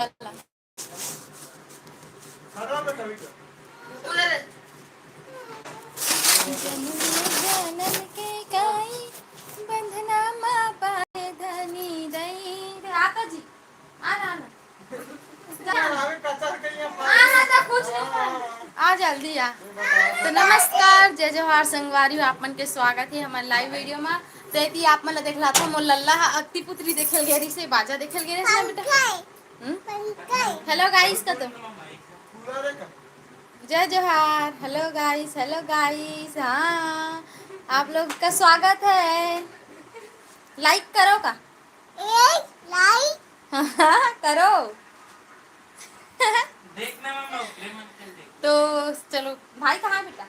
जनन के गाई बंधना माँ पाए धनी दई। आता जी आना आ जल्दी आ। तो नमस्कार, जय जोहार संगवारी, आपमन के स्वागत है हमारे लाइव वीडियो में। तो आप मन देख रहा था मोर लल्ला अत्ती पुत्री देखल गेरी से बाजा देखल गेरी से बेटा। हेलो गाइस का तो जय जोहार। Hello guys. हाँ, आप लोग का स्वागत है। लाइक करो का लाइक हाँ करो। देखना तो चलो, भाई कहाँ है बेटा?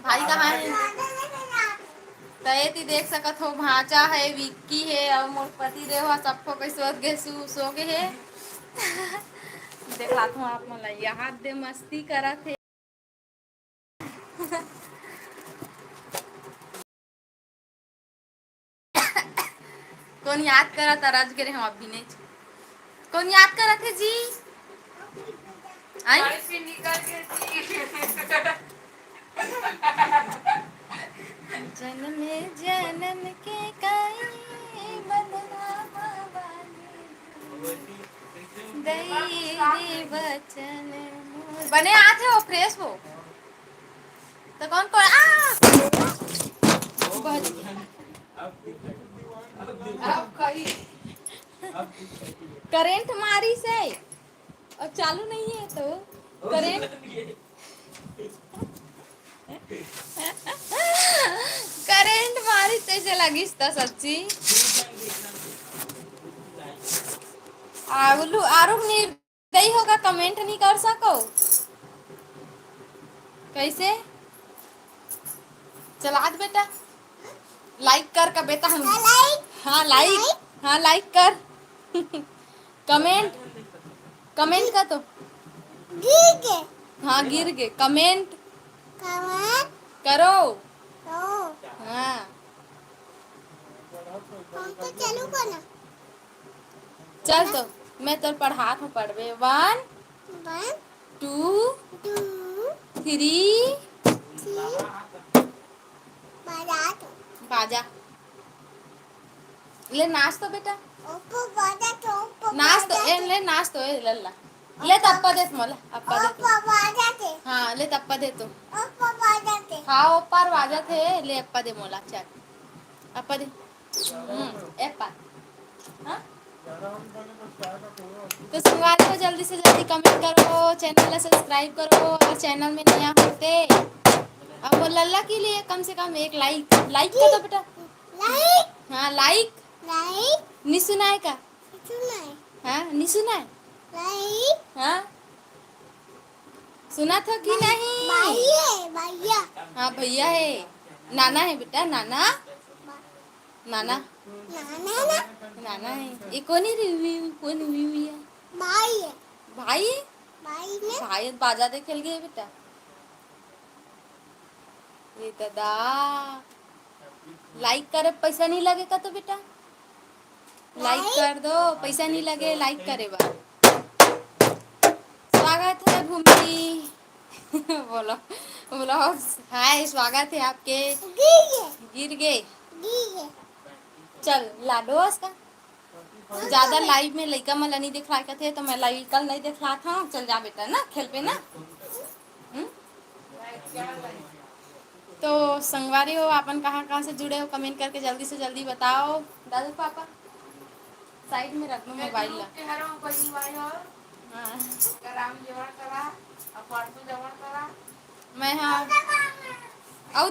भाई कहाँ है? तो ये देख सकत हो, भांचा है, विक्की है और मोर पति देव सबको कोई सो गए है। देखा हूँ आप मन यहाँ दे मस्ती करा थे। कौन याद करा था राज गिरे हम अभी नहीं। कौन याद करा थे जी? जन्म जन्म के काई बदला दई वचन बने आते हो फ्रेश हो तो कौन करेंट मारी से और चालू नहीं है तो करेंट करेंट मारी तैसे लगिस त सच्ची आलू आरुम निर्दयी होगा, कमेंट नहीं कर सको कैसे? चला दे बेटा, लाइक कर का बेटा हम। हाँ लाइक कर। कमेंट कमेंट का तो गिर गए। हाँ गिर गए। कमेंट करो। हाँ तो चलो ना। चल तो मैं तो पढ़ात हूँ, पढ़वे 1 2 3 बाजा ले नाच तो बेटा। नाच तो ले नाच तो लल्ला ले तप्पा दे मोला अप्पा दे। हाँ ले तप्पा दे तो हाँ ऊपर बाजा थे ले अप्पा दे मोला। चल अप्पा दे। एप्पा हाँ तो संगवारी को जल्दी से जल्दी कमेंट करो, चैनल को सब्सक्राइब करो अगर चैनल में नया होते। अब वो लल्ला के लिए कम से कम एक लाइक कर दो बेटा। लाइक हाँ लाइक नहीं सुना है का? हाँ नहीं सुना है? हाँ सुना था कि नहीं? भैया हाँ भैया है, नाना है बेटा, नाना नाना है। ये कौन है? भाई बाजा दे खेल गए बेटा। ये दादा लाइक करे पैसा नहीं लगेगा तो बेटा लाइक कर दो, पैसा नहीं लगे लाइक करे बा। स्वागत है भूमि बोलो हाय, स्वागत है आपके। गिर गए। चल लाडोस का ज्यादा लाइव में लड़का मला नहीं दिखला थे तो मैं लाइव कल नहीं दिखला था। चल जा बेटा ना खेल पे ना। तो संगवारी हो अपन कहाँ से जुड़े हो, कमेंट करके जल्दी से जल्दी बताओ। दादू पापा साइड में रख लो मोबाइल ला। मैं हाँ औ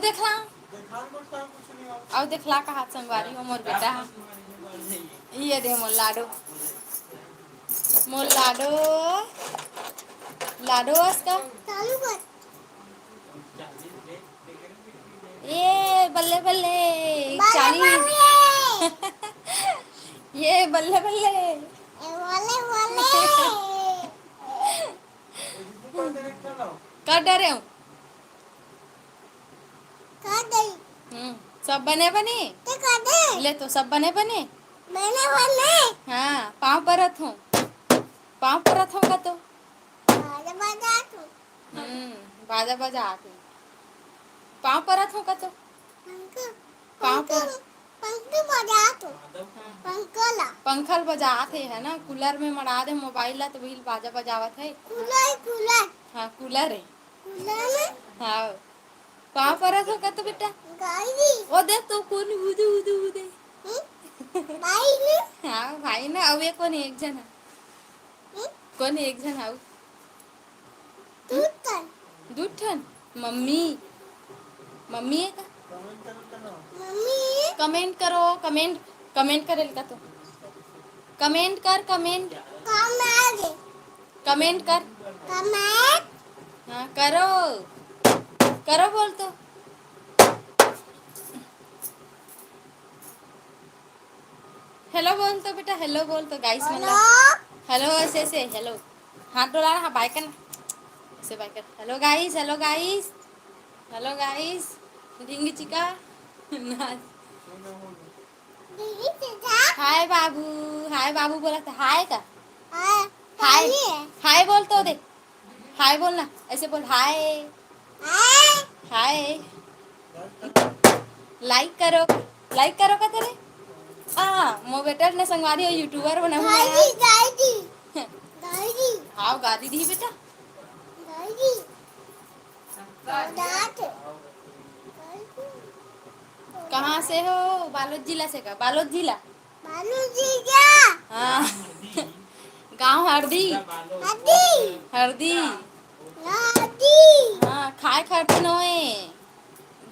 देखला का हाथ संगवारी हो मोर बेटा। ये दे मोर लाडो उसका ये बल्ले चाली ये बल्ले कर डरे हूँ। सब बने ले तो सब बने हाँ पाँव पर हूँ। पाँव परत होगा तो बाजा बाजा तो बाजा बाजा आके पाँव परत होगा तो पंख पाँव पंख पर पंख बजा तो हाँ, पंखला पंखल बजात है ना कूलर में मरा दे मोबाइल ला तो वही बाजा बजावत है। कूलर कूलर हाँ कूलर है। कूलर में हाँ पाँव परत होगा तो बेटा गाड़ी वो देख तो कौन उदे उदे उदे भाई ने हाँ भाई ना अब ये कौन है एक जन है कौन है एक जन है दूध कर दूध ठन मम्मी मम्मी है का मम्मी कमेंट करो कमेंट कमेंट करेल का तो कमेंट कर कमेंट कमेंट कमेंट कर कमेंट हाँ करो करो बोल तो हेलो बोल तो बेटा हेलो बोल तो गाइस हेलो मतलब हेलो ऐसे हेलो हाथ डोला हाँ बाय कर ऐसे बाय कर hello guys hello guys hello guys रिंगी चिका दीदी सीधा हाय बाबू बोला था हाय का हाय हाय पानी है हाय बोल तो दे हाय बोलना ऐसे बोल हाय हाय हाय लाइक करो का तेरे मो बेटा ने संगवारी हो यूट्यूबर बना हुआ गाड़ी यार गाड़ी गाड़ी हाँ गादी दी बेटा गाड़ी दांत कहाँ से हो बालोद जिला से का बालोद जिला बालू जीजा हाँ गांव हरदी हड्डी हरदी लाडी हाँ खाए खरदी नोए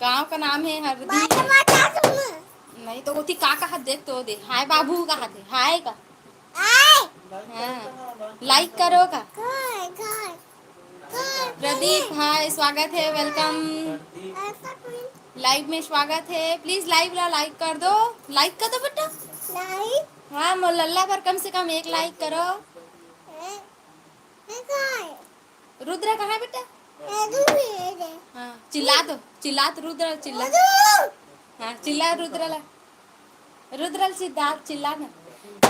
गांव का नाम है हरदी बाजा बाजा तुम नहीं तो उठी का कहा देख तो दे हाय बाबू कहा थे हाय का हाय हाँ लाइक करो का गाय गाय गाय प्रदीप हाय स्वागत है वेलकम ऐसा कोई लाइव में स्वागत है प्लीज लाइव ला लाइक कर दो लाइक कर दो बेटा नहीं हाँ मोलल्ला पर कम से कम एक लाइक करो है गाय रुद्र कहाँ है बेटा है दूरी है हाँ चिल्ला तो रुद्र चिल्ला हाँ चिल्ला रुद्र सिद्धार्थ चिल्ला ना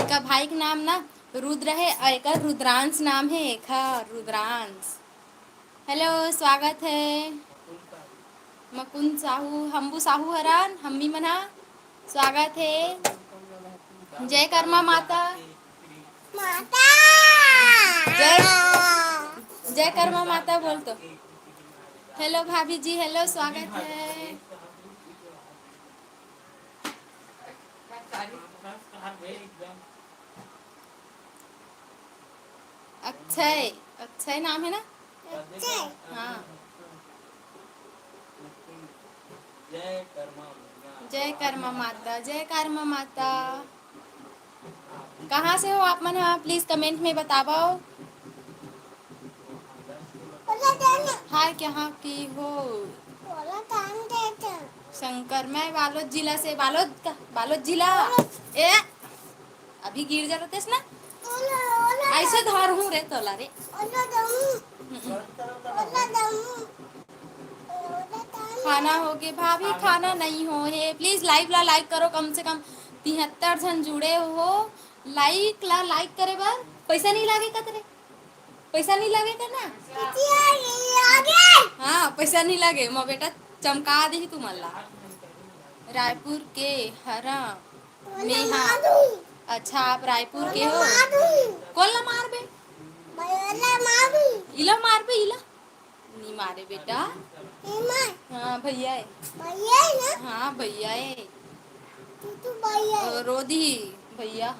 एक भाई का नाम ना रुद्र है और एक रुद्रांश नाम है एक रुद्रांश हेलो स्वागत है मकुंद साहू हम्बू साहू हरान हम्मी मना स्वागत है जय कर्मा माता माता जय जय कर्मा माता बोल तो हेलो भाभी जी हेलो स्वागत है अक्षय अक्षय नाम है ना अच्छे हाँ जय कर्मा माता कहाँ से हो आप मन हाँ प्लीज कमेंट में बताओ बोला देना हाय क्या की हो बोला टाइम देते शंकर मैं बालोद जिला से बालोद जिला ए अभी गिर जा रहे ना ओला ओला ऐसे धर हूँ रे तोला रे ओला दम ओला दम ओला टाइम खाना हो गया भाभी खाना नहीं हो है प्लीज लाइक करो कम से कम 73 जन जुड़े हो लाइक करे बार पैसा नहीं लगेगा तेरे पैसा नहीं लगेगा ना आगे हाँ पैसा नहीं लगे मो बेटा चमका दी तू मल्ला रायपुर के हरा में हाँ मारू अच्छा आप रायपुर के हो मारू कौन ला मार बे बोला मारू इला मार बे इला नहीं मारे बेटा एमा हाँ भैया है भैया है ना हाँ भैया है तू भैया है रोधी भैया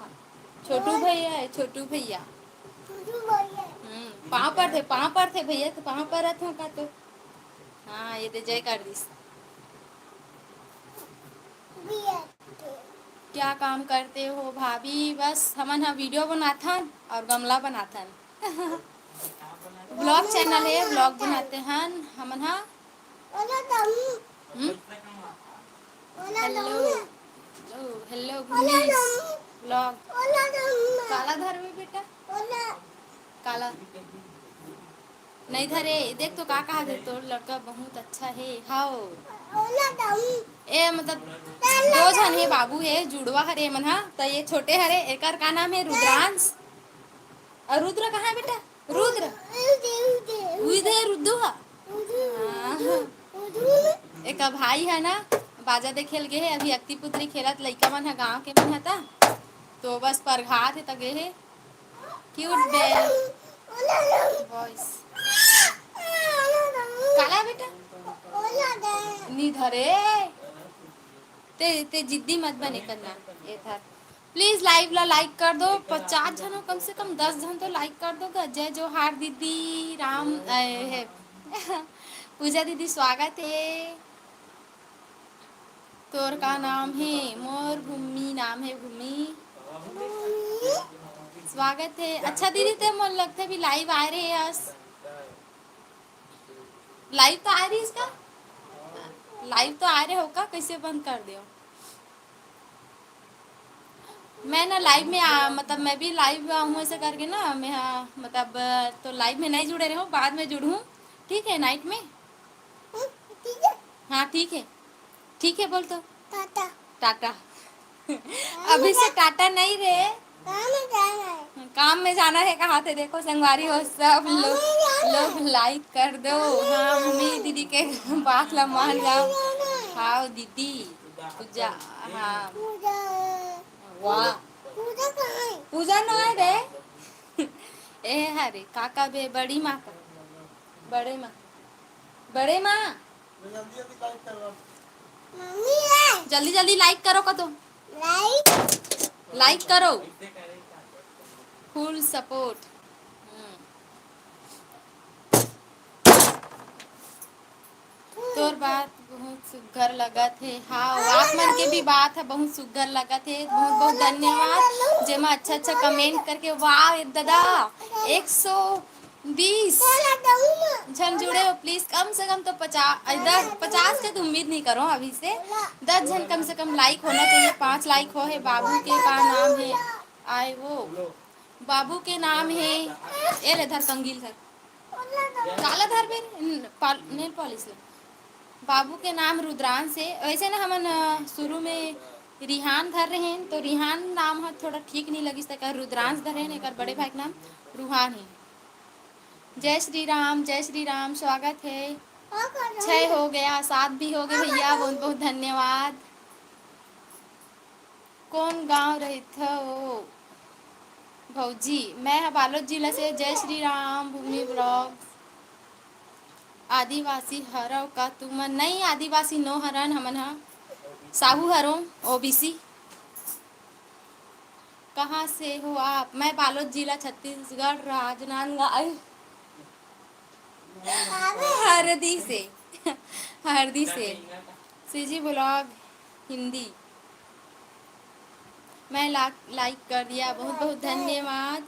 छोटू भैया है छोटू भैया तू भैया है पाँव पर थे भैया तो पाँव पर रथ का तो हाँ ये तो जय कर दी भैया क्या काम करते हो भाभी बस हमन हाँ वीडियो बनाथन और गमला बनाथन ब्लॉग चैनल है ब्लॉग बनाते हैं हमन हाँ ओला दम हम्म? ओला हेलो दम हेलो ओला भूमिश दम ब्लॉग ओला दम काला धर में बेटा ओला काला नहीं धरे देख तो का कहा थे तोर लड़का बहुत अच्छा है हाओ ओला दम ए मतलब दो जन है बाबू है जुड़वा हरे मन हा तो ये छोटे हरे एकर का नाम है रुद्रांश और रुद्र कहाँ है बेटा? रुद्र उधर रुद्दू है। हाँ। एक भाई है ना, बाजा दे खेल गए है, अभी अक्ति पुत्री खेलत लइका मन है, गाँव के मन है ता, तो बस परघात है त गए है। क्यूट बेल बॉयस। काला है बेटा? निधरे ते जिद्दी मत बने करना ये था। प्लीज लाइव ला लाइक कर दो, 50 जन हो, कम से कम 10 जन तो लाइक कर दो। जय जोहार दीदी, राम है पूजा दीदी स्वागत है। तोर का नाम है? मोर भूमि नाम है, भूमि स्वागत है। अच्छा दीदी ते मन लगता है भी लाइव आ रहे हैं, लाइव तो आ रही है इसका, लाइव तो आ रहे हो का, कैसे बंद कर दियो? मैं ना लाइव में मतलब मैं भी लाइव हूँ ऐसे करके ना, मैं मतलब तो लाइव में नहीं जुड़े रहो, बाद में जुड़ूँ, ठीक है? नाइट में हाँ ठीक है, ठीक है बोल तो टाटा टाटा अभी से टाटा नहीं रे, काम में जाना है। कहाँ थे देखो संगवारी हो सब लोग लाइक कर दो। हाँ मम्मी दीदी के बात ला मान जाओ। हाँ दीदी पूजा, हाँ वाह पूजा ना है रे ए हरे काका बे बड़ी माँ का, बड़े माँ, बड़े माँ जल्दी जल्दी लाइक करो का, तो लाइक करो, फुल सपोर्ट। तोर बात बहुत सुघर लगत है। हाँ आप मन के भी बात है बहुत सुघर लगत है, बहुत बहुत धन्यवाद जेमा अच्छा अच्छा कमेंट करके। वाह दादा 120 जन जुड़े हो, प्लीज कम से कम तो 50 के तो उम्मीद नहीं करो अभी से, 10 जन कम से कम लाइक होना चाहिए। 5 लाइक हो है। बाबू के का नाम है? आए वो बाबू के नाम है, ए ले धर कंगील धर, काला धर बे नेल पॉलिश ला। बाबू के नाम रुद्रांश है। वैसे ना हमन शुरू में रिहान धर रहे हैं, तो रिहान नाम है थोड़ा ठीक नहीं लगी, रुद्रांश धरे हैं। एक बड़े भाई का नाम रूहान है। जय श्री राम स्वागत है। 6 हो गया, 7 भी हो गए भैया, बहुत बहुत धन्यवाद। कौन गांव रही था वो भौजी? मैं बालोद जिला से। जय श्री राम भूमि ब्लॉग। आदिवासी हरव का तुमन? नहीं आदिवासी नो हरन, हमन हा साहू हरो ओबीसी। कहाँ से हो आप? मैं बालोद जिला छत्तीसगढ़, राजनांदगांव हरदी से हरदी से। सीजी ब्लॉग हिंदी मैं लाइक कर दिया, बहुत बहुत धन्यवाद।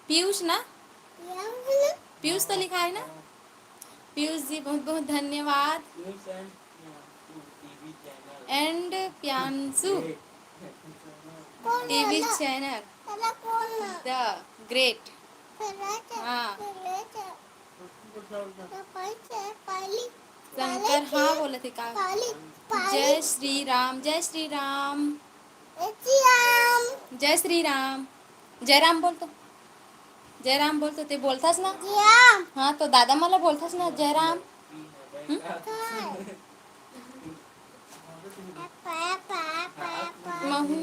पीयूष ना, पीयूष तो लिखा है ना, पीयूष जी बहुत बहुत धन्यवाद। And Pyanshu TV channel the great. हाँ शंकर, हाँ बोले थे का। जय श्री राम जय श्री राम जय श्री राम। जय राम बोल तो, जय राम बोल तो ते बोलतास ना। हाँ तो दादा मला बोलतास ना जय राम। महू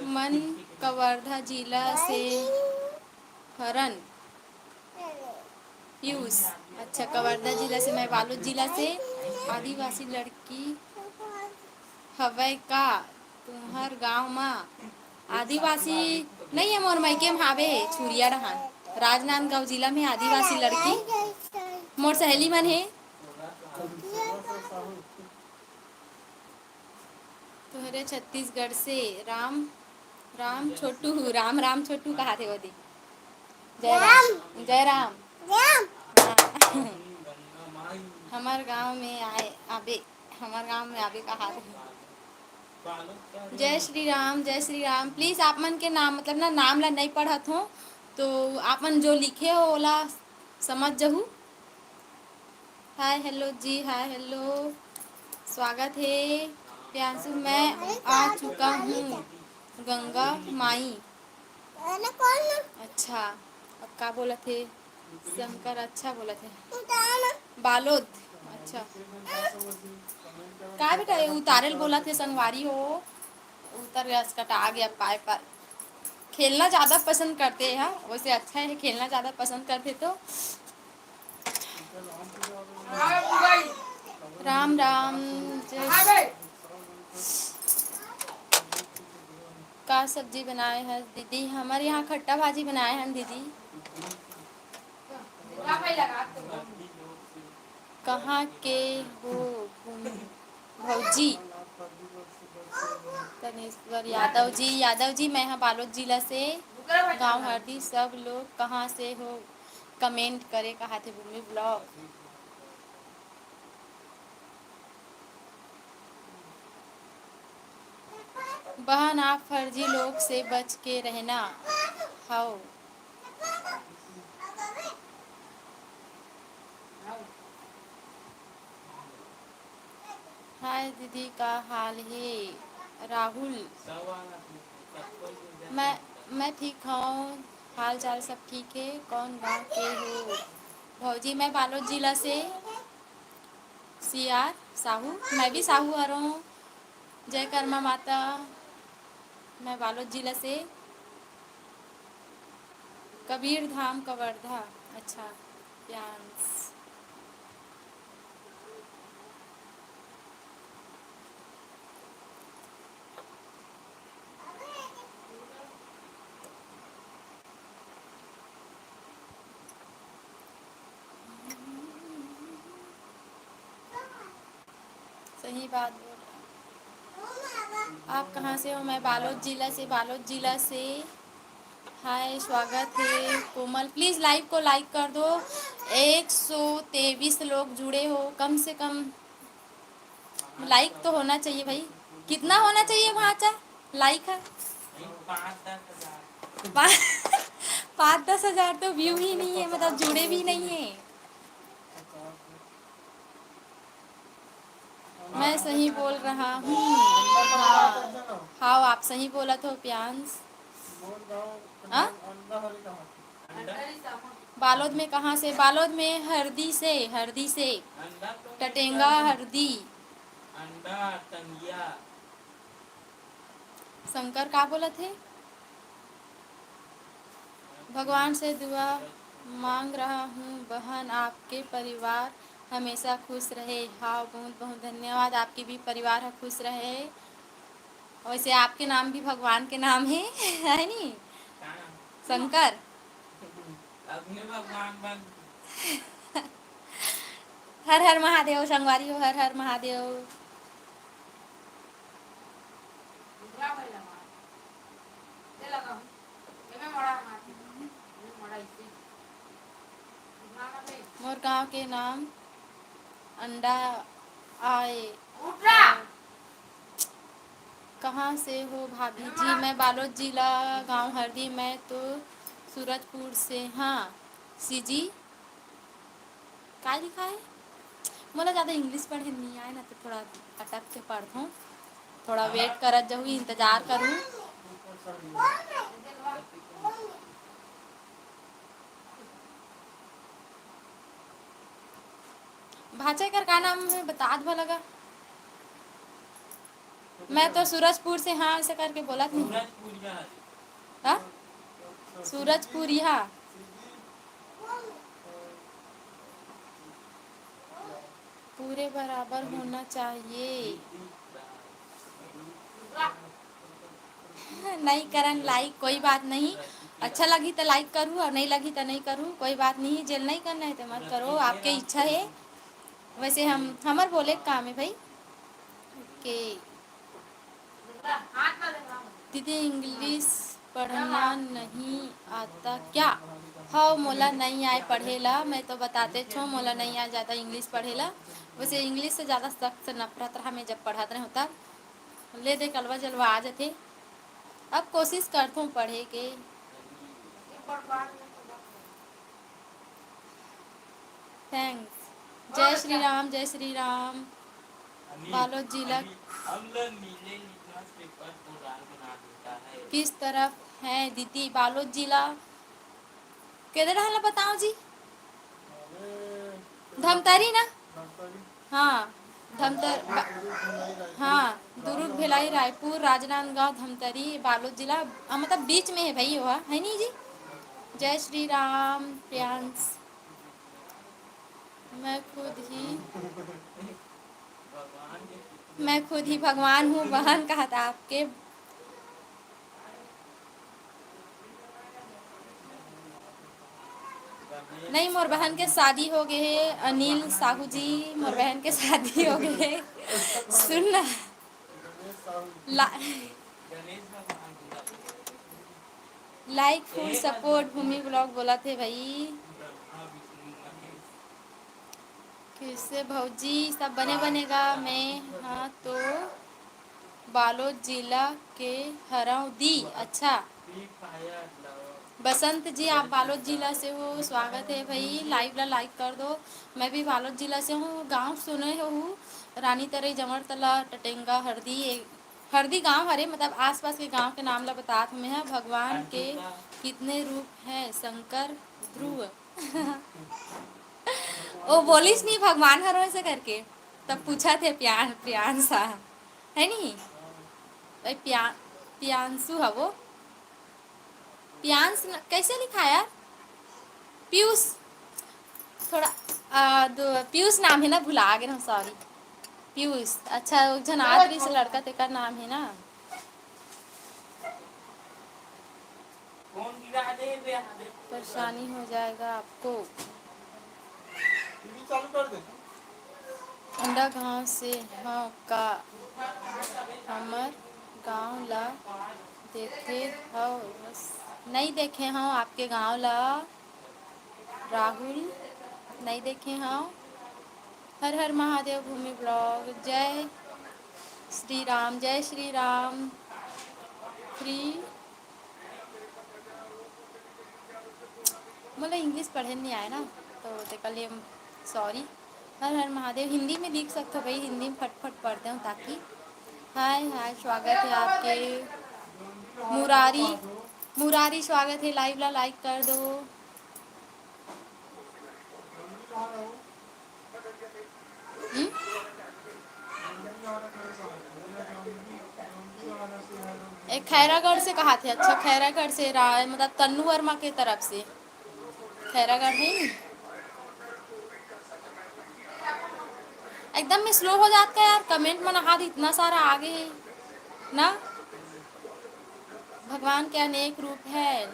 मन कवर्धा जिला से हरन पीयूष। अच्छा कवर्धा जिला से, मैं बालोद जिला से। आदिवासी लड़की हवै का तुम्हार गांव में? आदिवासी नहीं है मोर मायके में हावे छुरिया रहन, राजनांदगांव जिला में। आदिवासी लड़की मोर सहेली मन है। तोहरे छत्तीसगढ़ से राम राम छोटू, राम राम छोटू कहा थे वो दी। जय राम जय राम। हाँ। हमार गांव में आबे, हमार गांव में आबे कहा थे। जय श्री राम। प्लीज आप मन के नाम मतलब ना नाम ला नहीं पढ़त हो, तो आप मन जो लिखे हो ओला समझ जहू। हाय हेलो जी, हाय हेलो स्वागत है। प्यांशु मैं आ चुका हूँ गंगा माई ओला कौन अच्छा, अब का बोला थे? शंकर अच्छा बोला थे। उताना बालोद। अच्छा, का बेटा ये उतारेल बोला थे संगवारी हो। उतर गया, कटा आ गया पाए पर। खेलना ज़्यादा पसंद करते हैं, हाँ वैसे अच्छा है, खेलना ज़्यादा पसंद करते तो। राम राम। जय। का सब्जी बनाए हैं दीदी? हमारे यहाँ खट्टा भाजी बनाए हैं दीदी। कहाँ के हो भौजी? तनेश्वर यादव जी। यादव जी, मैं यहाँ बालोद जिला से, गांव हरदी। सब लोग कहाँ से हो कमेंट करे, कहा थे भूमि ब्लॉग। बहन आप फर्जी लोग से बच के रहना। हाओ। हाय दीदी का हाल है? राहुल। मैं मैं ठीक हूँ, हाल चाल सब ठीक है। कौन गाँव के हो भौजी? मैं बालोद जिला से, सियार साहू। मैं भी साहू आ रहा हूँ। जय कर्मा माता। मैं बालोद जिला से, कबीर धाम कवर्धा। अच्छा, प्यांस। सही बात बोल रहा। आप कहाँ से हो? मैं बालोद जिला से, बालोद जिला से। हाय, स्वागत है कोमल। प्लीज़ लाइव को लाइक कर दो। 123 लोग जुड़े हो, कम से कम लाइक तो होना चाहिए भाई। कितना होना चाहिए वहाँ चा लाइक है? 5-10 हज़ार तो व्यू ही नहीं है, मतलब जुड़े भी नहीं है। मैं सही बोल रहा हूँ। हाँ हाँ, आप सही बोला तो प्यांस। हाँ? बालोद में कहाँ से? बालोद में हरदी से, हरदी से, टटेंगा हरदी। शंकर का बोला थे? भगवान से दुआ मांग रहा हूँ बहन, आपके परिवार हमेशा खुश रहे। हाँ, बहुत बहुत धन्यवाद। आपकी भी परिवार खुश रहे। वैसे आपके नाम भी भगवान के नाम है है नी? शंकर। हर हर महादेव संगवारी हो, हर हर महादेव। मोर गांव के नाम अंडा आए। कहाँ से हो भाभी जी? मैं बालोद जिला, गांव हरदी। मैं तो सूरजपुर से। हाँ सीजी का लिखा है? मोला ज़्यादा इंग्लिश पढ़े नहीं आए ना, तो थोड़ा अटक के पढ़ूँ। थोड़ा वेट करत जाऊँ, इंतज़ार करूँ। भाचा कर का नाम है बता दो लगा। मैं तो सूरजपुर से, हाँ ऐसे करके बोला नहीं। हाँ, सूरजपुर यहाँ। पूरे बराबर होना चाहिए। नहीं करन लाइक, कोई बात नहीं। अच्छा लगी तो लाइक करूँ, और नहीं लगी तो नहीं करूँ, कोई बात नहीं। जेल नहीं करना है तो मत करो, आपके इच्छा है। वैसे हम हमार बोले काम है भाई के। दीदी इंग्लिश पढ़ना नहीं आता क्या? हाँ मोला नहीं आए पढ़ेला, मैं तो बताते छो मोला नहीं आ जाता इंग्लिश पढ़ेला। वैसे इंग्लिश से ज़्यादा सख्त नफरत रहा मैं जब पढ़ाते रहे होता। ले दे कलवा जलवा आ जाते। अब कोशिश करता हूँ पढ़े के। थैंक्स। जय श्री राम, जय श्री राम। बालोद जिला। किस तरफ है दीदी? बालोद जिला किधर है बताओ जी? धमतरी ना? हाँ हाँ, दुर्ग भिलाई रायपुर राजनांदगांव धमतरी बालोद जिला, मतलब बीच में है भाई, वह है नहीं जी। जय श्री राम प्रियांश। मैं खुद ही भगवान हूँ, बहन कहा था आपके। नहीं, मोर बहन के शादी हो गए है अनिल साहू जी, मोर बहन के शादी हो गए है। सुन ना, ला, लाइक फुल सपोर्ट भूमि ब्लॉग बोला थे भाई। किससे भौजी सब बने बनेगा मैं। हाँ तो बालोद जिला के हरौदी। अच्छा बसंत जी, आप बालोद जिला से हो, स्वागत है भाई। लाइव ला लाइक कर दो। मैं भी बालोद जिला से हूँ। गांव सुने हो रानी तरई जमरतला टटेंगा हरदी, हरदी गांव हरे, मतलब आसपास के गांव के नाम ला बतात में है। भगवान के कितने रूप है? शंकर ध्रुव। ओ बोलिस नहीं भगवान हरो ऐसे करके, तब पूछा थे प्रियांशा है नहीं भाई, प्रियांशु है वो। प्रियांश कैसे लिखा यार? पीयूष, थोड़ा पीयूष नाम है ना, भुला गए ना, सॉरी। पीयूष, अच्छा वो जनाद्री से लड़का तेका नाम है ना। परेशानी हो जाएगा आपको। चालू कर दे। अंडा गांव से हाँ का हमर गांव ला देखे हो? बस नहीं देखे हो आपके गांव ला राहुल, नहीं देखे हो। हर हर महादेव भूमि ब्लॉग। जय श्री राम, जय श्री राम। फ्री मतलब इंग्लिश पढ़े नहीं आए ना, तो तेका लिए सॉरी। हर हर महादेव हिंदी में लिख सकते हो भाई, हिंदी में फटफट पढ़ते हो ताकि। हाय हाय, स्वागत है आपके। मुरारी, मुरारी स्वागत है, लाइव ला लाइक कर दो। हुँ? एक खैरागढ़ से कहा थे। अच्छा खैरागढ़ से मतलब तन्नू वर्मा के तरफ से खैरागढ़ है नहीं। एकदम में स्लो हो जाता है यार, कमेंट में नहा इतना सारा आगे है ना। भगवान के अनेक रूप है।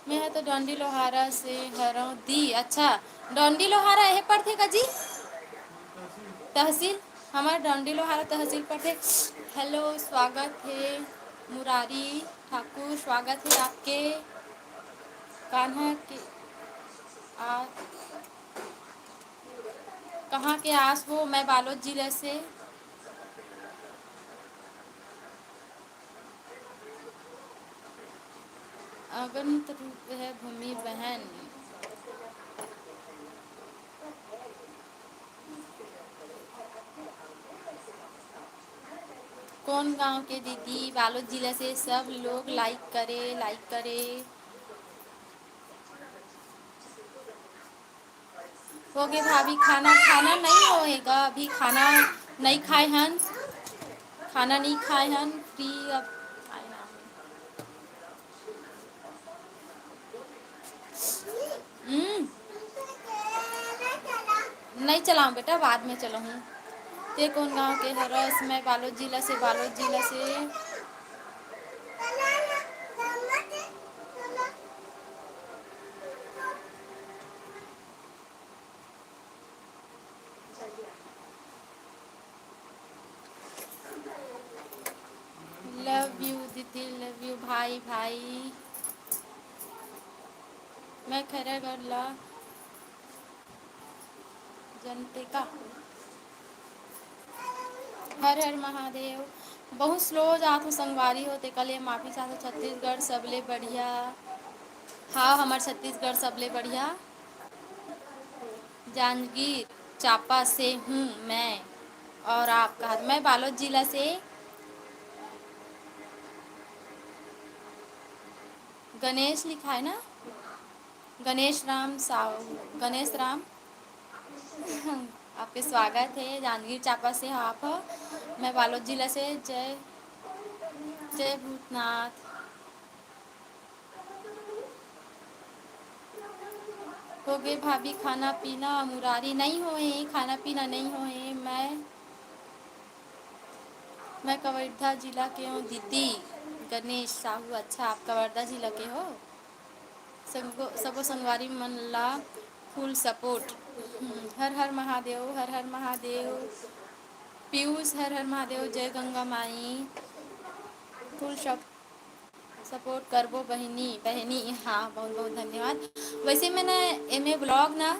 मैं है तो डंडी लोहारा से हरौदी। अच्छा डंडी लोहारा यही पर थे का जी? तहसील हमारे डंडी लोहारा तहसील पर थे। हेलो स्वागत है मुरारी ठाकुर, स्वागत है आपके। कान्हा के आ, कहाँ के आस हो? मैं बालोद जिले से। अगंत रूप है भूमि बहन। कौन गांव के दीदी? बालोद जिले से। सब लोग लाइक करे, लाइक करे। हो गए भाभी खाना? खाना नहीं होएगा अभी, खाना नहीं खाए हन, खाना नहीं खाए हन। फ्री अब आए ना। नहीं चलाऊँ बेटा, बाद में चलाऊँ। ते कौन गांव के हरस? मैं बालोद जिला से। बालोद जिला से। लव यू दीदी, लव यू भाई भाई। मैं खैरागढ़ ला जनते का। हर हर महादेव। बहुत स्लो हो जात हो संगवारी होते कल, माफी चाहते। छत्तीसगढ़ सबले बढ़िया। हाँ हमार छत्तीसगढ़ सबले बढ़िया। जांजगीर चांपा से हूँ मैं। और आप कहाँ? मैं बालोद जिला से। गणेश लिखा है ना? गणेश राम साहू, गणेश राम। आपके स्वागत है। जांजगीर चांपा से हो आप? मैं बालोद जिला से। जय जय भूतनाथ। हो गए भाभी खाना पीना? मुरारी नहीं होए, खाना पीना नहीं होए। मैं कवर्धा जिला के हूँ दीदी। गणेश साहू, अच्छा आप कवर्धा जिला के हो। सबो संगवारी मन ला फुल सपोर्ट। हर हर महादेव, हर हर महादेव। पीयूष, हर हर महादेव। जय गंगा माई। फुल सपोर्ट करबो बहनी बहनी। हाँ, बहुत बहुत धन्यवाद। वैसे मैंने एम ए ब्लॉग ना,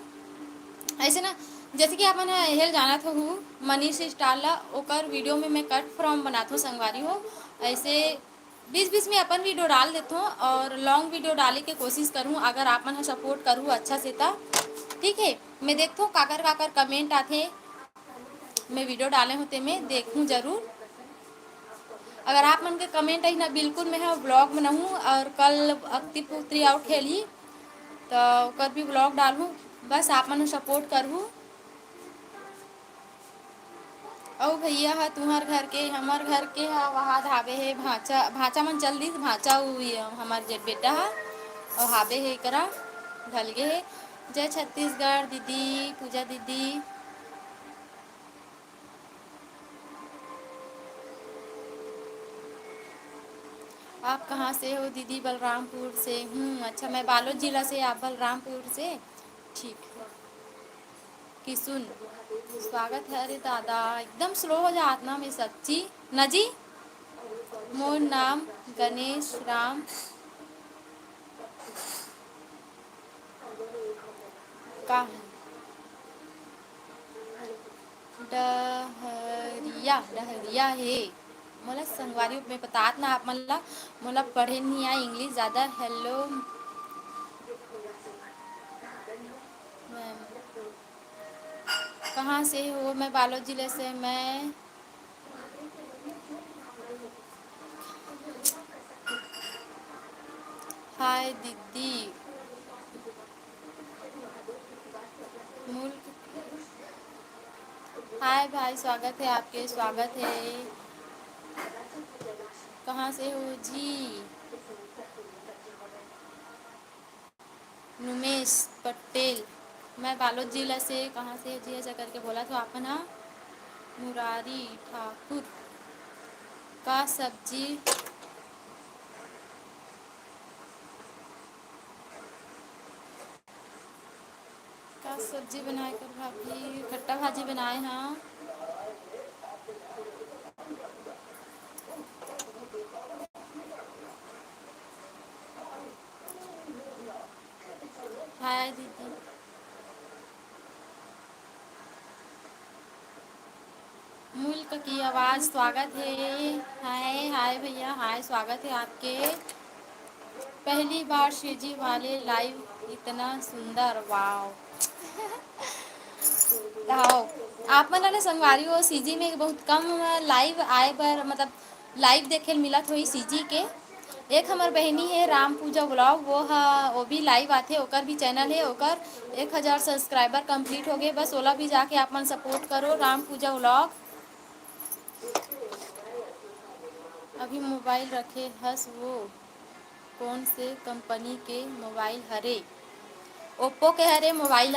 ऐसे ना, जैसे कि आप मैंने हेल जाना था हूँ मनीष स्टार ला, ओकर वीडियो में मैं कट फ्रॉम बनाता हूँ संगवारी हो। ऐसे बीच बीच में अपन वीडियो डाल देता हूँ और लॉन्ग वीडियो डालने की कोशिश करूँ, अगर आप मन सपोर्ट करूँ अच्छा से था। ठीक है, मैं देखता हूँ काकर काकर कमेंट आते, मैं वीडियो डाले होते मैं देखूँ जरूर। अगर आप मन के कमेंट आई ना, बिल्कुल मैं ब्लॉग बनाऊँ। और कल अक्ति पुत्री आउट खेली तो ओकर भी ब्लॉग डालूँ, बस आप मन सपोर्ट करूँ। औ भैया है तुम्हार घर के, हमार घर के है वहाँ धाबे है भाचा भाचा मन चल दी भाचा हमार जेठ बेटा है और हाबे है करा ढलगे है। जय छत्तीसगढ़ दीदी, पूजा दीदी। आप कहाँ से हो दीदी? बलरामपुर से हूँ। अच्छा, मैं बालोद जिला से, आप बलरामपुर से। ठीक है। किसुन, स्वागत है। अरे दादा एकदम स्लो हो जात ना मैं सच्ची ना जी। मोर नाम गणेश राम का डहरिया डहरिया है। मोला संगवारी में बतात ना आप मन ला, मोला पढ़े नहीं आए इंग्लिश ज़्यादा। हेलो मैम, कहाँ से हो? मैं बालोद जिले से। मैं हाय दीदी। मुल्क, हाय भाई, स्वागत है आपके, स्वागत है। कहाँ से हो जी? नुमेश पटेल। मैं बालोद जिला से। कहाँ से जी ऐसा करके बोला तो आप ना। मुरारी ठाकुर का सब्जी का सब्जी बनाए कर भाभी? खट्टा भाजी बनाए। हाँ, हाय दीदी। मुल्क की आवाज़, स्वागत है। हाय हाय भैया, हाय, स्वागत है आपके। पहली बार सीजी वाले लाइव, इतना सुंदर, वाव। आओ, आप मन ला संगवारी हो सीजी में बहुत कम लाइव आए बर, मतलब लाइव देखे मिला थोड़ी सीजी के। एक हमार बहनी है राम पूजा ब्लॉग, वो भी लाइव आते, ओकर भी चैनल है। ओकर 1000 सब्सक्राइबर कंप्लीट हो गए, बस ओला भी जाके आप मन सपोर्ट करो। राम पूजा ब्लॉग। अभी मोबाइल रखे हस वो कौन से कंपनी के मोबाइल हरे? ओप्पो के हरे मोबाइल।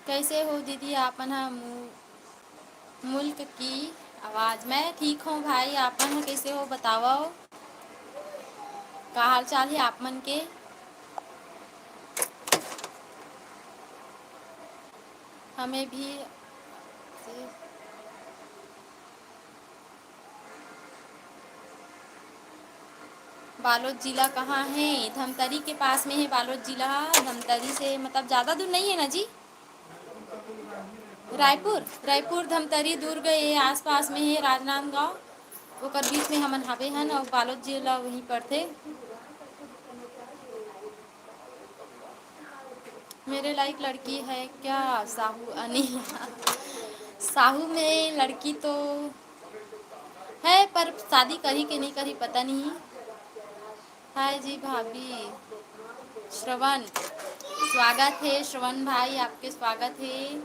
कैसे हो दीदी आप मन मुल्क की आवाज़? मैं ठीक हूँ भाई, आप मन कैसे हो बताओ? का हाल चाल है आप मन के? हमें भी। बालोद जिला कहाँ है? धमतरी के पास में है बालोद जिला। धमतरी से मतलब ज़्यादा दूर नहीं है ना जी? रायपुर, रायपुर धमतरी दुर्ग ये आसपास में है। राजनांदगांव ओकर बीच में हमन हावे हन और बालोद जिला वहीं पड़थे। मेरे लायक लड़की है क्या? साहू अनिला। साहू में लड़की तो है, पर शादी करी कि नहीं करी पता नहीं। हाय जी भाभी। श्रवण, स्वागत है श्रवण भाई, आपके स्वागत है।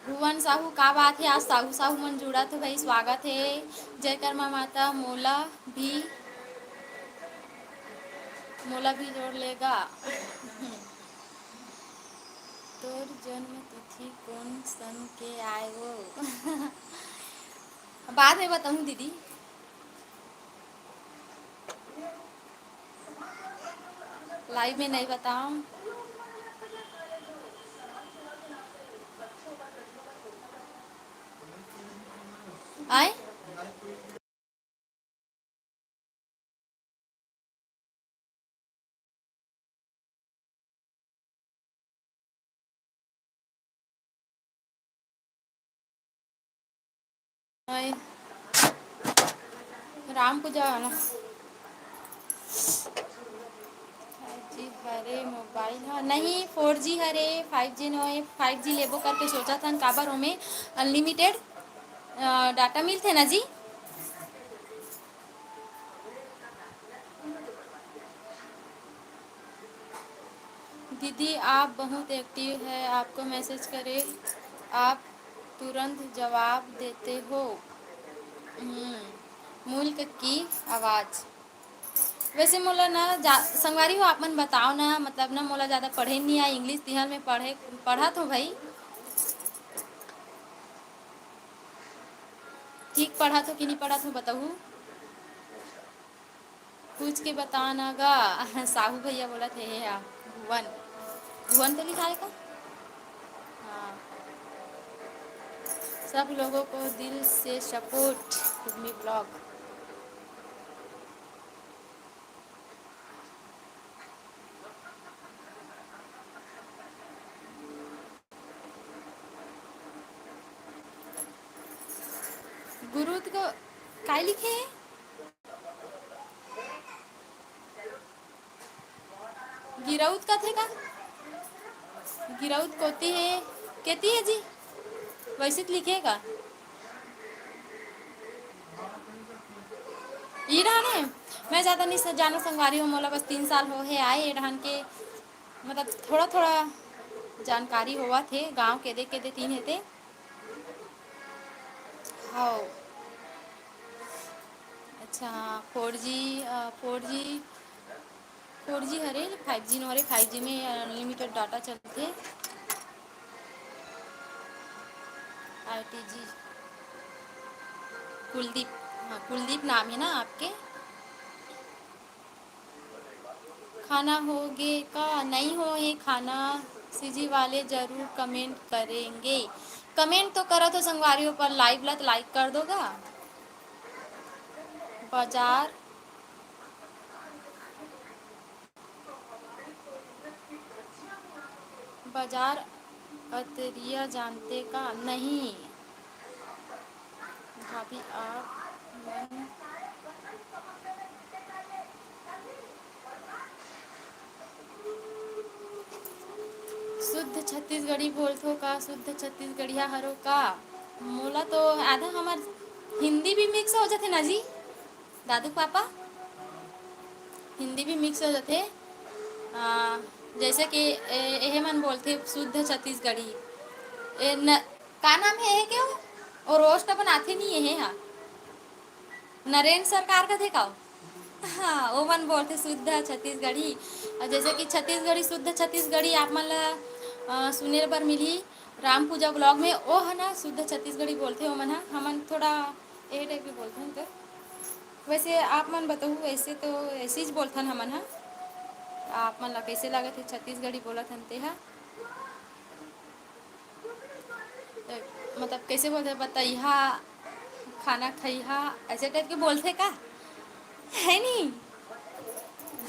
भुवन साहू का बात है, आज साहू साहू मन जुड़ा तो भाई स्वागत है। जय कर्मा माता। भी मोला भी जोड़ लेगा। तोर जन्म तिथि कौन सन के आए वो? बाद में बताऊँ दीदी। लाइव में नहीं बताऊँ। आए आए राम पूजा वाला। 5G हरे मोबाइल हाँ नहीं, 4G हरे, 5G नो है। 5G लेबो करके सोचा था काबर हमें अनलिमिटेड डाटा मिलते ना जी। दीदी आप बहुत एक्टिव है, आपको मैसेज करे आप तुरंत जवाब देते हो। मुल्क की आवाज़। वैसे मोला ना संगवारी हो आप मन बताओ ना, मतलब ना मोला ज़्यादा पढ़े नहीं आए इंग्लिश, तिहर में पढ़ा तो भाई ठीक पढ़ा तो कि नहीं पढ़ा तो बताऊँ। पूछ के बताना गा। साहू भैया बोला थे आप भुवन। भुवन तो लिखा है का? हाँ। सब लोगों को दिल से सपोर्ट कुर्मी ब्लॉग। गुरु को काय लिखे हैं? गिरौत का थे का? गिरौत कोती है, कहती है जी, वैसे तो लिखेगा। ये रहन है। मैं ज़्यादा नहीं जाना संगवारी हूँ, मोला बस 3 साल हो है आए ये रहन के, मतलब थोड़ा थोड़ा जानकारी हुआ थे गांव के दे तीन है थे। हाँ अच्छा। 4G 4G 4G हरे, 5G नो हरे। 5G में अनलिमिटेड डाटा चलते। ITG कुलदीप। हाँ कुलदीप नाम है ना आपके। खाना हो गए का? नहीं हो है खाना। सीजी वाले जरूर कमेंट करेंगे। कमेंट तो करो तो संगवारियों पर लाइव ला तो लाइक कर दोगा। बाजार बाजार अतरिया जानते का नहीं? भाभी आप मन शुद्ध छत्तीसगढ़ी बोलथो का? शुद्ध छत्तीसगढ़िया हरो का? मोला तो आधा हमार हिंदी भी मिक्स हो जाते ना जी। दादू पापा हिंदी भी मिक्स हो जाते। जैसे कि यह मन बोलते शुद्ध छत्तीसगढ़ी। का नाम है क्यों? और रोस्ट अपन आते नहीं है हाँ। नरेंद्र सरकार का थे का? हाँ वो मन बोलते शुद्ध छत्तीसगढ़ी। और जैसे कि छत्तीसगढ़ी शुद्ध छत्तीसगढ़ी आप मन ला सुने बर मिली राम पूजा ब्लॉग में, ओ है ना शुद्ध छत्तीसगढ़ी बोलते हो मन। हमन थोड़ा ये टाइप के बोलते हैं तो वैसे आप मन बताओ, ऐसे तो ऐसे ही बोलथन हमन हा। आप मन ला कैसे लागत है छत्तीसगढ़ी बोलत हन ते हा? मतलब कैसे बोलते बताइहा, खाना खइहा, ऐसे टाइप के बोलते का है नहीं?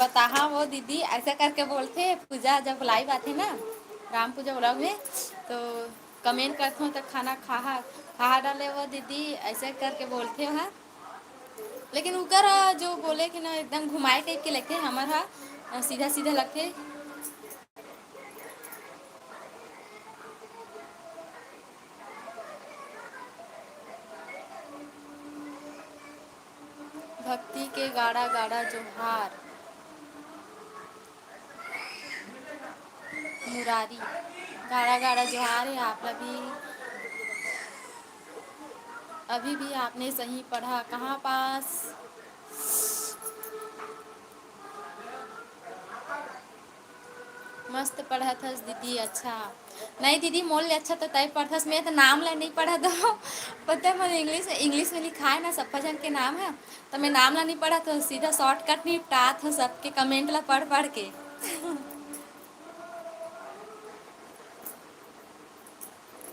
बताहा वो दीदी ऐसा करके बोलते। पूजा जब लाइव आते ना राम पूजा ब्लॉग में तो कमेंट करते हो तो खाना खाहा खाहा डाले वो दीदी ऐसे करके बोलते हो हाँ। लेकिन उकर जो बोले कि ना एकदम घुमाए टाइप के लगते हैं हमारा। सीधा सीधा लगते। भक्ति के गाड़ा गाड़ा जोहार मुरारी। गाड़ा गाड़ा जोहार है आप भी। अभी भी आपने सही पढ़ा कहाँ पास। मस्त पढ़त हस दीदी। अच्छा नहीं दीदी मोल ले अच्छा तो तय पढ़थस। मैं तो नाम ला नहीं पढ़ा दो पता है मैंने इंग्लिश में लिखा है ना सब जन के नाम है। तो मैं नाम ला नहीं पढ़ा तो सीधा शॉर्टकट निपटा था सबके कमेंट ला पढ़ पढ़ के।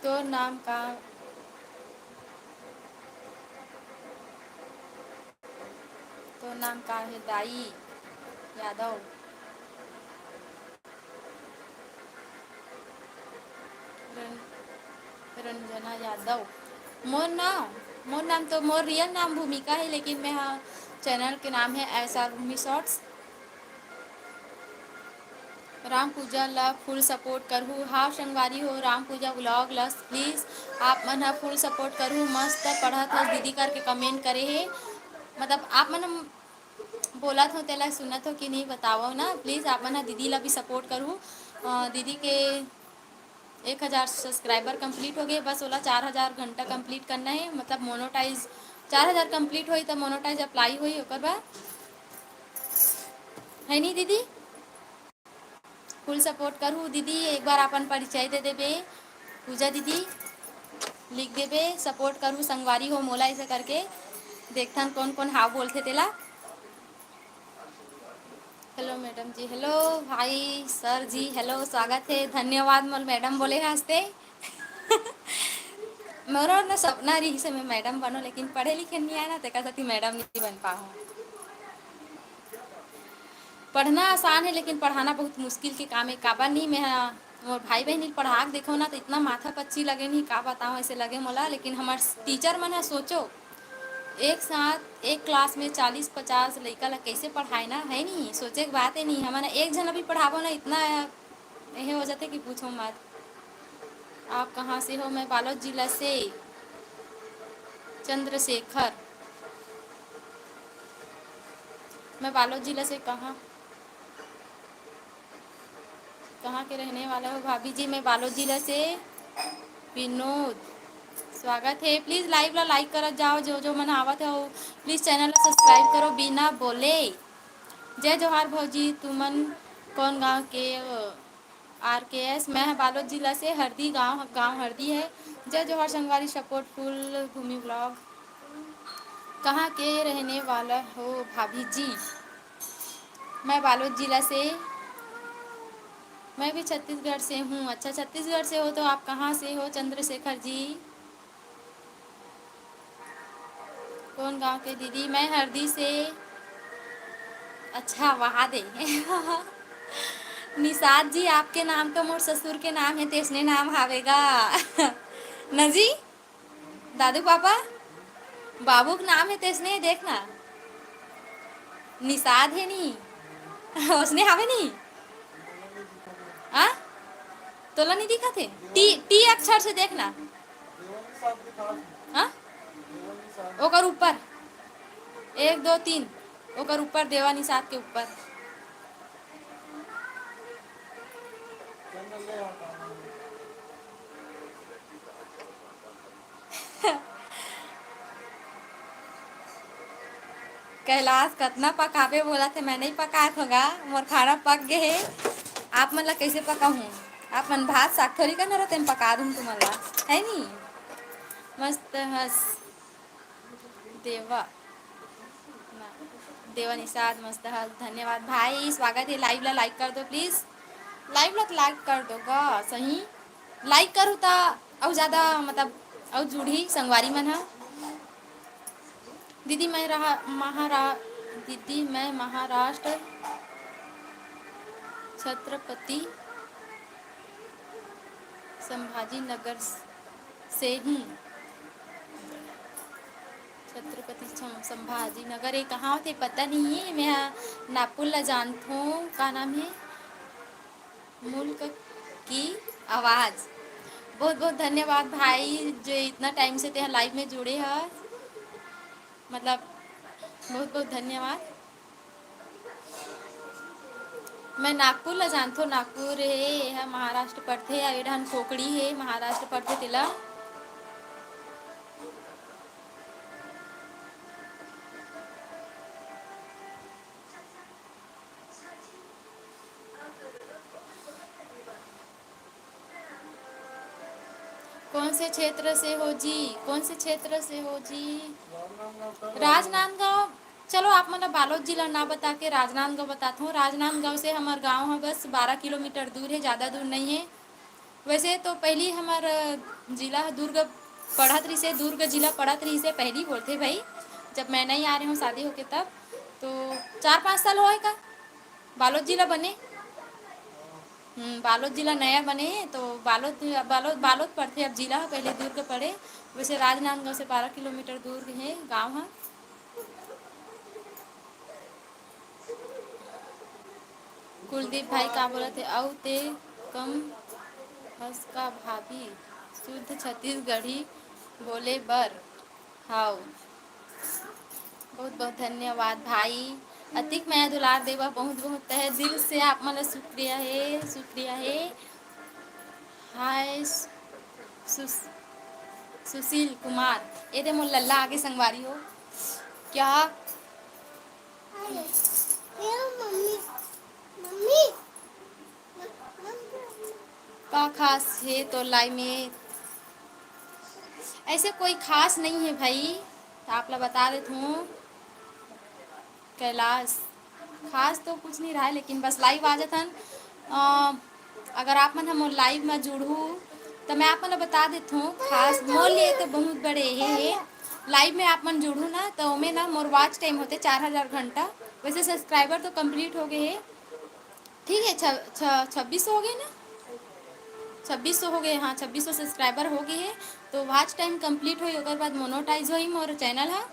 तो नाम का तो नाम का है दाई यादव। रंजना यादव। मोर नाम तो मोर रियल नाम भूमिका है लेकिन मैं हाँ चैनल के नाम है ऐसा भूमि शॉर्ट्स। राम पूजा ला फुल सपोर्ट करूँ। हाफ संगवारी हो राम पूजा व्लॉग ला प्लीज़ आप मन हा फुल सपोर्ट करूँ। मस्त पढ़त हो दीदी करके कमेंट करे है। मतलब आप मन बोला था तेला सुना था कि नहीं बताओ ना प्लीज़ आप मन दीदी ला भी सपोर्ट करूँ। दीदी के 1000 सब्सक्राइबर कंप्लीट हो गए बस। ओला 4000 घंटा कंप्लीट करना है मतलब मोनोटाइज 4000 कंप्लीट हुई तो मोनोटाइज अप्लाई हुई ओकर बाद है नहीं दीदी। फुल सपोर्ट करूँ दीदी। एक बार अपन परिचय दे देबे पूजा दीदी लिख देबे सपोर्ट करूँ संगवारी हो मोला ऐसे करके देखथन कौन कौन हाँ बोलते तेला। हेलो मैडम जी। हेलो भाई सर जी। हेलो स्वागत है धन्यवाद मोल मैडम बोले हंसते। मेरा ना सपना रही से मैं मैडम बनो लेकिन पढ़े लिखे नहीं आया ना तो कहता मैडम नहीं बन पाऊँ। पढ़ना आसान है लेकिन पढ़ाना बहुत मुश्किल के काम है। काबा नहीं मैं मोर भाई बहन पढ़ा के देखो ना तो इतना माथा पच्ची लगे नहीं का बताऊँ ऐसे लगे मोला। लेकिन हमार टीचर मन है सोचो एक साथ एक क्लास में 40-50 लड़का ला कैसे पढ़ाए ना है नहीं सोचे की बात है नहीं। हमारा एक जन अभी पढ़ाबो ना इतना यह हो जाते कि पूछो मत। आप कहाँ से हो। मैं बालोद जिला से चंद्रशेखर। मैं बालोद जिला से कहाँ कहाँ के रहने वाला हो भाभी जी। मैं बालोद जिला से विनोद। स्वागत है प्लीज़ लाइव ला लाइक कर जाओ जो जो मन आवत है प्लीज़ चैनल ला सब्सक्राइब करो बिना बोले। जय जोहार भौजी तुमन कौन गांव के RKS। मैं बालोद जिला से हरदी गांव हरदी है। जय जोहार संगवारी सपोर्ट फुल भूमि ब्लॉग। कहाँ के रहने वाला हो भाभी जी। मैं बालोद जिला से। मैं भी छत्तीसगढ़ से हूँ। अच्छा छत्तीसगढ़ से हो तो आप कहाँ से हो चंद्रशेखर जी। कौन गांव के दीदी। मैं हरदी से। अच्छा वहाँ दे। निषाद जी आपके नाम तो मोर ससुर के नाम है तेसने नाम हावेगा। नजी दादू पापा बाबू का नाम है तेसने देखना निषाद है नी उसने हावे नी आ तोला नहीं दिखा थे टी टी अक्षर से देखना हाँ ओकर ऊपर 1 2 3 ओकर ऊपर देवा निषाद के ऊपर। कैलाश कतना पकाबे बोला थे मैं नहीं पकात होगा मोर खाना पक गए है। आप मतलब कैसे पकाऊँ। आप मन भात साग थोड़ी करना रहते पका दूँ तुम्हारा है नी। मस्त हंस देवा देवा निषाद मस्त हंस धन्यवाद भाई स्वागत है। लाइव ला लाइक कर दो प्लीज़। लाइव ला लाइक कर दो गा सही लाइक करूँ ता और ज़्यादा मतलब और जुड़ी संगवारी मन है। दीदी मैं दीदी मैं महाराष्ट्र छत्रपति संभाजी नगर से हूँ। छत्रपति संभाजी नगर ये कहाँ थे पता नहीं है। मैं नागपुर ला जानता हूँ। का नाम है मुल्क की आवाज़। बहुत बहुत धन्यवाद भाई जो इतना टाइम से ते लाइव में जुड़े हैं। मतलब बहुत बहुत धन्यवाद। मैं नागपुर ला जानता हूँ। नागपुर है महाराष्ट्र पड़ते है। एडहन खोकड़ी है महाराष्ट्र पड़ते तिला। कौन से क्षेत्र से हो जी? कौन से क्षेत्र से हो जी? राजनांदगांव। चलो आप मतलब बालोद जिला ना बता के राजनांदगांव बताता हूँ। राजनांदगांव से हमारा गांव है बस 12 किलोमीटर दूर है, ज़्यादा दूर नहीं है। वैसे तो पहली हमारा जिला दुर्ग पढ़त रही से, दुर्ग जिला पढ़त रही से पहली बोलते भाई। जब मैं नहीं आ रही हूँ शादी होके तब तो 4-5 साल हुआ है का बालोद जिला बने। बालोद जिला नया बने हैं तो बालोद बालोद बालोद पड़ते अब जिला है, पहले दुर्ग पड़े। वैसे राजनांदगांव से 12 किलोमीटर दूर है गांव है। कुलदीप भाई का बोला थे औ ते कम हंस का भाभी शुद्ध छत्तीसगढ़ी बोले बर हाउ। बहुत बहुत धन्यवाद भाई। अतिक मैं दुलार देवा बहुत बहुत तहे दिल से आप मतलब शुक्रिया है, शुक्रिया है। हाय सुशील कुमार ये दे मोर लल्ला आगे संगवारी हो क्या? ये मम्मी मम्मी का खास है तो लाई में ऐसे कोई खास नहीं है भाई। तो आप लोग बता देते हूँ कैलाश खास तो कुछ नहीं रहा है लेकिन बस लाइव आ जातन। अगर आप मन हम लाइव में जुड़ू तो मैं आप मन बता देता हूँ खास मोल लिए तो बहुत बड़े है। लाइव में आप मन जुड़ू ना तो में ना मोर वॉच टाइम होते 4000 घंटा। वैसे सब्सक्राइबर तो कंप्लीट हो गए हैं। ठीक है 2600 हो गए ना, 2600 हो गए। हाँ 2600 सब्सक्राइबर हो गए हैं तो वॉच टाइम कंप्लीट हुई ओकर बाद मोनोटाइज हुई मोर चैनल है।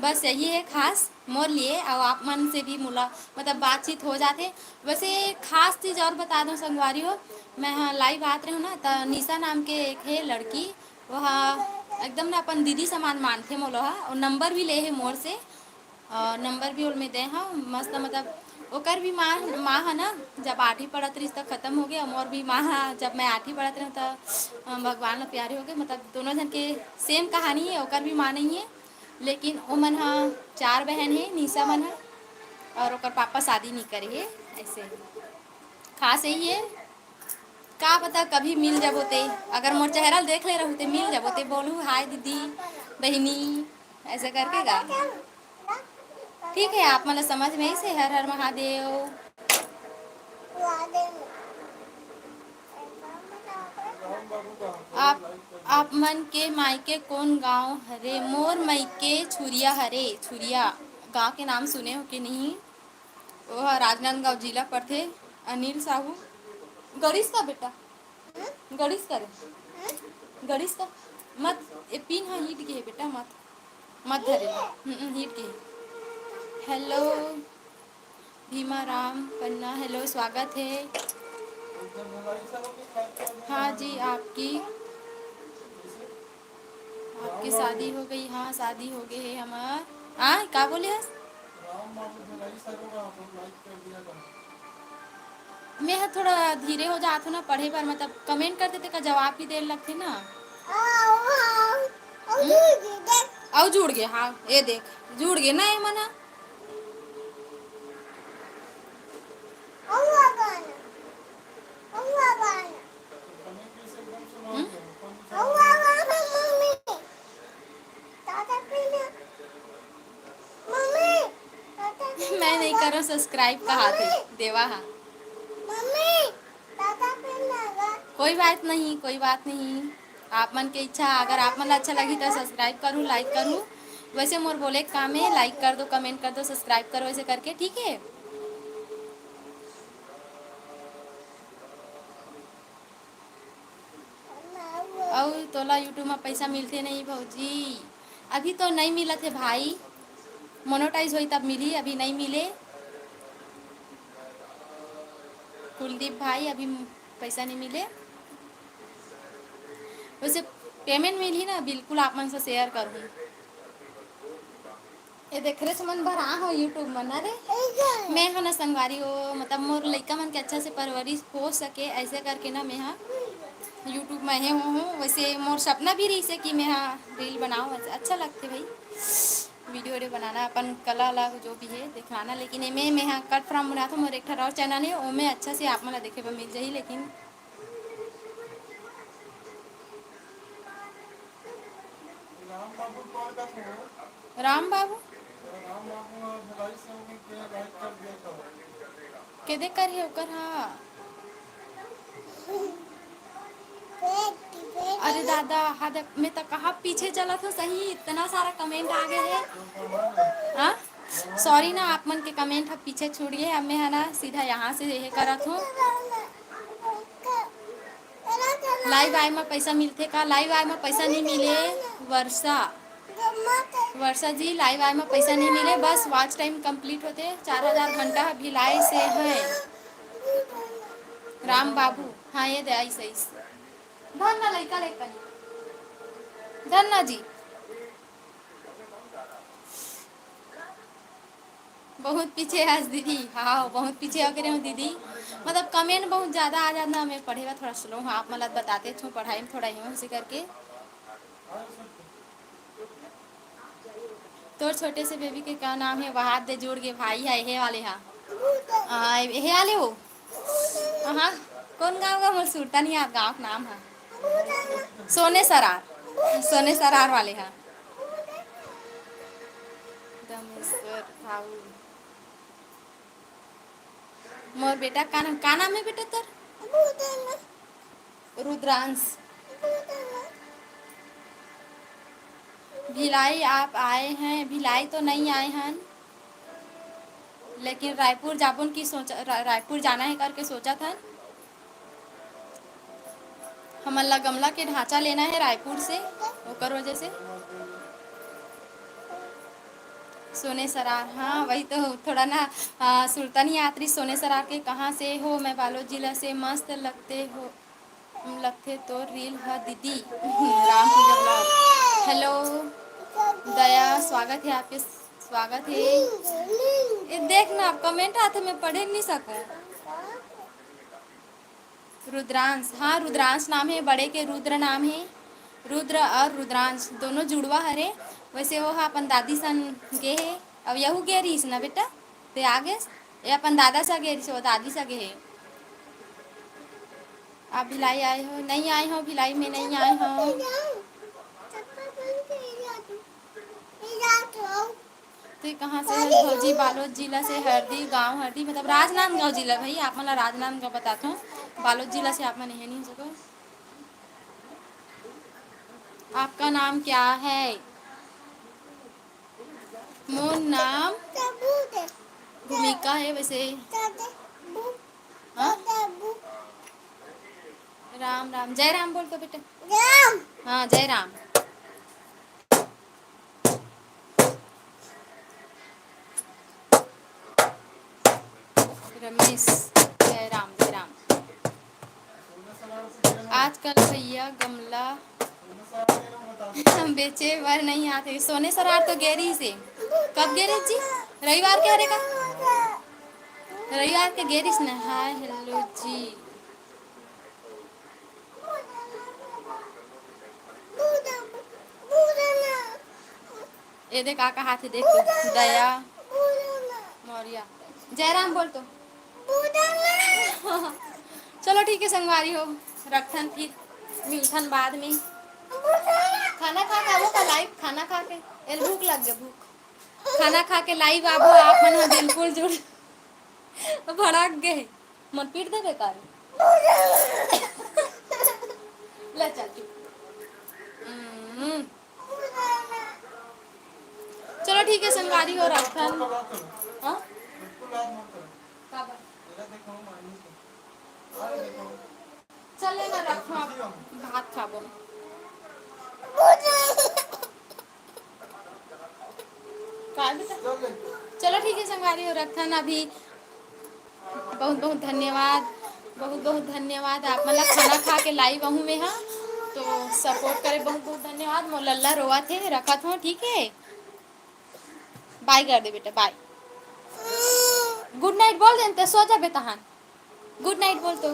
बस यही है खास मोर लिए और आप मन से भी मुला मतलब बातचीत हो जाते। वैसे खास चीज़ और बता दूँ संगवारी हो, मैं हाँ लाइव आते रही हूँ ना तो निशा नाम के एक है लड़की वह एकदम ना अपन दीदी समान मानते मोलो हा और नंबर भी ले है मोर से। नंबर भी उनमें दे हाँ मस्त मतलब ओकर भी माँ है ना जब 8वीं पढ़त रही तब खत्म हो गया। मोर भी माँ है जब मैं 8वीं पढ़त रही तो भगवान ला प्यारे हो गए। मतलब दोनों जन के सेम कहानी है। ओकर भी माँ नहीं है लेकिन ओ मन हाँ 4 बहन है निशा मन है और ओकर पापा शादी नहीं करे है। ऐसे खास यही है। का पता कभी मिल जाबोते अगर मोर चेहरा देख ले रहते मिल जाबोते बोलू हाय दीदी बहनी ऐसे करके गा। ठीक है आप मतलब समझ में ही से हर हर महादेव। आप मन के मायके कौन गांव हरे? मोर मायके छुरिया हरे। छुरिया गांव के नाम सुने हो कि नहीं? वह राजनांदगांव जिला पर थे। अनिल साहू गणेश का बेटा गणेश का रे गणेश का मत ये पिन हाँ हीट के है बेटा मत मत धरे हीट के। हेलो भीमा राम पन्ना हेलो स्वागत है। हाँ जी आपकी आपकी शादी हो गई? हाँ शादी हो गई है हमार। हाँ क्या बोले हस? मैं थोड़ा धीरे हो जाता हूँ ना पढ़े पर मतलब कमेंट कर देते का जवाब भी देर लगते ना। और जुड़ गए हाँ ये देख जुड़ गए ना ये मना। हम्म? मैं नहीं कर रहा सब्सक्राइब कहा थे देवा हाँ। कोई बात नहीं कोई बात नहीं। आप मन की इच्छा अगर आप मन अच्छा लगी तो सब्सक्राइब करूँ लाइक करूँ। वैसे मोर बोले काम है लाइक कर दो कमेंट कर दो सब्सक्राइब करो ऐसे करके ठीक है। और तोला यूट्यूब में पैसा मिलते नहीं भौजी। अभी तो नहीं मिला थे भाई, मोनोटाइज हुई तब मिली, अभी नहीं मिले। कुलदीप भाई अभी पैसा नहीं मिले। वैसे पेमेंट मिली ना, बिल्कुल आप मन से शेयर करूँ। ये देख रहे मन भरा हो यूट्यूब मन। अरे मैं है ना संगवारी हो, मतलब मोर लड़का मन के अच्छा से परवरिश हो सके ऐसे करके ना मैं हाँ यूट्यूब में हूँ। वैसे मोर सपना भी रही से कि मैं हाँ रील बनाऊँ, अच्छा लगते भाई वीडियो वीडियो बनाना, अपन कला अलग जो भी है दिखाना। लेकिन मैं हाँ कट फ्रॉम बना था, मोर एक और चैनल है वो में अच्छा से आप मन देखे पर मिल जाही। लेकिन राम बाबू के देख कर है ओकर हाँ। अरे दादा हाँ मैं तो कहाँ पीछे चला था सही, इतना सारा कमेंट आ गए है। हाँ सॉरी ना आप मन के कमेंट अब पीछे छूट गए। अब मैं है ना सीधा यहाँ से यह करत हूँ। लाइव आए में पैसा मिलते का? लाइव आए में पैसा नहीं मिले वर्षा। वर्षा जी लाइव आए में पैसा नहीं मिले, बस वॉच टाइम कंप्लीट होते 4000 घंटा भिलाई से है। राम बाबू हाँ ये दे सही धन्ना लड़का लेकर धन्ना जी बहुत पीछे आज दीदी। हाँ बहुत पीछे हो हूँ दीदी, मतलब कमेंट बहुत ज़्यादा आ जाना। मैं पढ़ेगा थोड़ा स्लो हूँ, आप मतलब बताते छूँ पढ़ाई में थोड़ा यूँ से करके। तो छोटे से बेबी के क्या नाम है? वहां दे जोड़ के भाई है ये वाले। हाँ ये वाले हो। हाँ कौन गाँव का? मुझे सुनता नहीं आप गाँव का नाम है सोने सरार। सोने सरार वाले हैं दमेश्वर राहुल। मोर बेटा का नाम है बेटा तर? रुद्रांश। भिलाई आप आए हैं? भिलाई तो नहीं आए हैं, लेकिन रायपुर जापुन की सोचा, रायपुर जाना है करके सोचा था। हमला गमला के ढांचा लेना है रायपुर से, ओकर वजह से। सोने सरार हाँ वही तो थोड़ा ना सुल्तानी यात्री। सोने सरार के कहाँ से हो? मैं बालोद जिला से। मस्त लगते तो रील है दीदी। राम पूजा ब्लॉग। हेलो दया स्वागत है आपके, स्वागत है। ये देखना आप कमेंट आते मैं पढ़ नहीं सकूं। रुद्रांश हाँ रुद्रांश नाम है, बड़े के रुद्र नाम है। रुद्र और रुद्रांश दोनों जुड़वा हरे। वैसे वो हाँ अपन दादी सन गे है। अब यहू गे रही ना बेटा ते आगे ये अपन दादा सा गे रही, वो दादी सा गे है। आप भिलाई आए हो? नहीं आए हो, भिलाई में नहीं आए हो। तो कहाँ से है? भौजी बालोद जिला से। हरदी गांव हरदी मतलब राजनांदगांव जिला भाई। आप मतलब राजनांदगांव बताता हूँ, बालोद जिला से आप मन नहीं हो सको। आपका नाम क्या है? मोर नाम भूमिका है वैसे। हाँ? राम राम जय राम बोल तो बेटा। हाँ जय राम। रमेश जय राम जय राम। आजकल भैया गमला बेचे वर नहीं आते। सोने सरार तो गेरी से। कब गेरी जी? रविवार के हरे का? रविवार के गेरिस ना। हाय हेलो जी। ये देख काका हाथ देख दया मौर्या। जयराम बोल तो। चलो ठीक है संगवारी हो, रखन फिर मिलथन बाद में। खाना खा के आवो का लाइव? खाना खा के एल भूख लग गया भूख। खाना खा के लाइव आबो आप मन बिल्कुल जुड़ भड़क गए मन पीट दे बेकार। ले चल चलो ठीक है संगवारी हो, रखन। हाँ चले ना रखो, भात खाबो। का बेटा चलो ठीक है संगवारी हो रखन अभी बहुत बहुत धन्यवाद बहुत बहुत धन्यवाद आप मतलब खाना खा के लाइव आहूँ में हाँ तो सपोर्ट करे बहुत बहुत धन्यवाद मोर लल्ला रोआ थे रखत हो ठीक है बाय कर दे बेटा बाय गुड नाइट बोल देते सो जा बेटा हाँ गुड नाइट बोल तो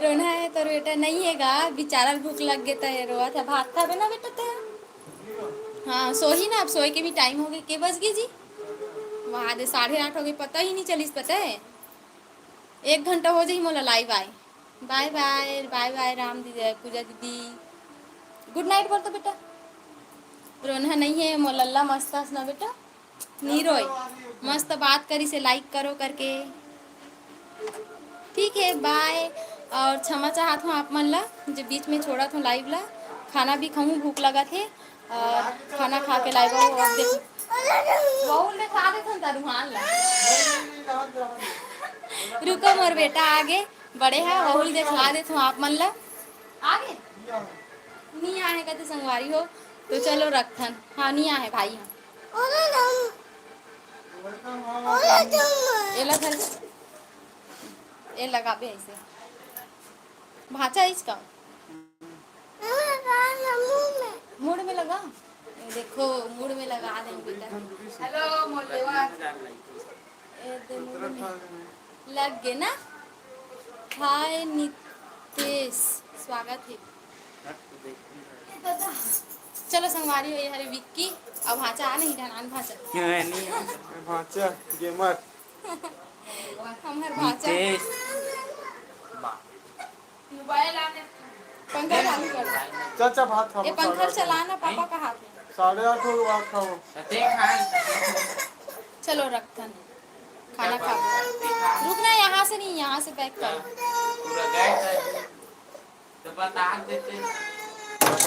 रोना है तो बेटा नहीं हैगा बेचारा भूख लग गया था रोआ था भात खा ना बेटा ते हाँ सो ही ना अब सोए के भी टाइम हो गए के बज गई जी वहाँ दे 8:30 हो गई पता ही नहीं चलिस पता है 1 घंटा हो जाई मोला लाइव आए bye bye bye bye Ram दीदी पूजा दीदी गुड नाइट बोल तो बेटा रोना नहीं है मोलल्ला मस्त हंस ना बेटा नी रोए मस्त बात करी से लाइक करो करके ठीक है बाय और क्षमा चाहत हूँ आप मन ला जो बीच में छोड़ा था लाइव ला खाना भी खाऊँ भूख लगा थे और खाना खा के लाइव आओ और देख बहुल में खा दे था रुहान ला रुको मोर बेटा आगे बड़े है बहुल दिखला दे आप मन ला आगे नहीं आए कहते संगवारी हो तो चलो रखन हाँ नहीं आए भाई हाँ ये लगा ये लगा भी ऐसे भाचा है इसका मूड में लगा ये देखो मूड में लगा देंगे बेटा हेलो मोलेवा लग गए ना हाय नितेश स्वागत है चलो संगवारी हो ये हरे विक्की अब भाचा आ नहीं ढान भाचा नहीं भाचा गेमर हमार भाचा मोबाइल आने पंखा चालू कर चाचा भात खाओ ये पंखा चलाना पापा का हाथ में 8:30 हो भात खाओ चलो रखन खाना खा रुकना यहाँ से नहीं यहाँ से पैक कर पूरा गए तो बता देते